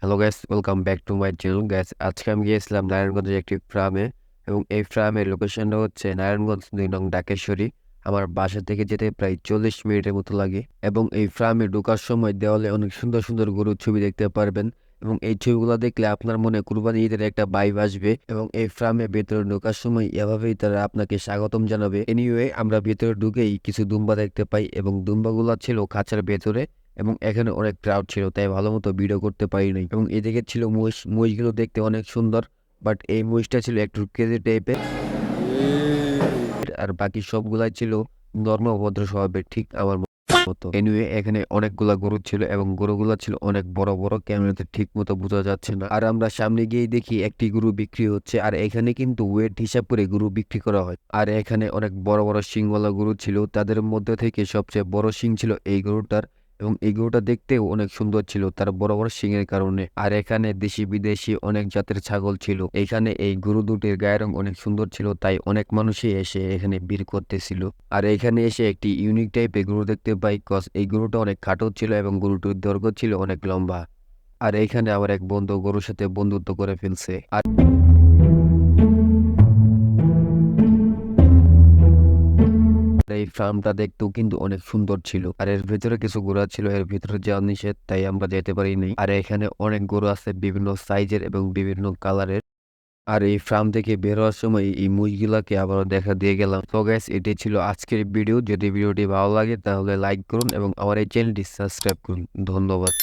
Hello guys, welcome back to my channel guys. আজকে আমি গিয়েছিলাম নারায়ণগঞ্জের একটি ফার্মে এবং এই ফার্মের লোকেশনটা হচ্ছে নারায়ণগঞ্জ ২ নং ডাকেশ্বরী। আমার বাসা থেকে যেতে প্রায় ৪০ মিনিটের মতো লাগে এবং এই ফার্মে ঢোকার সময় দেওয়ালে অনেক সুন্দর সুন্দর গরুর ছবি দেখতে পারবেন এবং এই ছবিগুলো দেখলে আপনার মনে কুরবানি ঈদের একটা ভাইব আসবে এবং এই ফার্মে ভেতরে ঢোকার সময় এভাবেই তারা আপনাকে স্বাগতম জানাবে। এনিওয়ে, আমরা ভেতরে ঢুকেই কিছু দুম্বা দেখতে পাই এবং দুম্বাগুলো ছিল খাঁচার ভেতরে এবং এখানে অনেক ক্রাউড ছিল, তাই ভালো মতো ভিডিও করতে পারি নাই। এবং এদিকে ছিল মহিষ, মহিষগুলো দেখতে অনেক সুন্দর, বাট এই মহিষটা ছিল একটু ক্রেজি টাইপের আর বাকি সবগুলাই ছিল নর্ম ভদ্র স্বভাবের, ঠিক আমার মতো। এনিওয়ে, এখানে অনেকগুলা গরু ছিল এবং গরুগুলা ছিল অনেক বড় বড়, ক্যামেরাতে ঠিক মতো বোঝা যাচ্ছে না। আর আমরা সামনে গিয়ে দেখি একটি গরু বিক্রি হচ্ছে, আর এখানে কিন্তু ওয়েট হিসাব করে গরু বিক্রি করা হয়। আর এখানে অনেক বড় বড় শিংওয়ালা গরু ছিল, তাদের মধ্যে থেকে সবচেয়ে বড় শিং ছিল এই গরুটার এবং এই গরুটা দেখতেও অনেক সুন্দর ছিল তার বড় বড় শিংয়ের কারণে। আর এখানে দেশি বিদেশি অনেক জাতের ছাগল ছিল। এখানে এই গরু দুটির গায়ের রং অনেক সুন্দর ছিল, তাই অনেক মানুষই এসে এখানে ভিড় করতেছিল। আর এখানে এসে একটি ইউনিক টাইপের গরু দেখতে পাই, কজ এই গরুটা অনেক খাটো ছিল এবং গরুটির দৈর্ঘ্য ছিল অনেক লম্বা। আর এইখানে আমার এক বন্ধু গরুর সাথে বন্ধুত্ব করে ফেলছে। আর এই ফার্মটা দেখতেও কিন্তু অনেক সুন্দর ছিল, আর এর ভেতরে কিছু গরু ছিল, এর ভিতরে যাওয়া নিষেধ, তাই আমরা যেতে পারিনি। আর এখানে অনেক গরু আছে বিভিন্ন সাইজের এবং বিভিন্ন কালারের। আর এই ফার্ম থেকে বের হওয়ার সময় এই মুরগিগুলাকে আবারও দেখা দিয়ে গেলাম। তো গাইস, এটাই ছিল আজকের ভিডিও। যদি ভিডিওটি ভালো লাগে তাহলে লাইক করুন এবং আমার এই চ্যানেলটি সাবস্ক্রাইব করুন। ধন্যবাদ।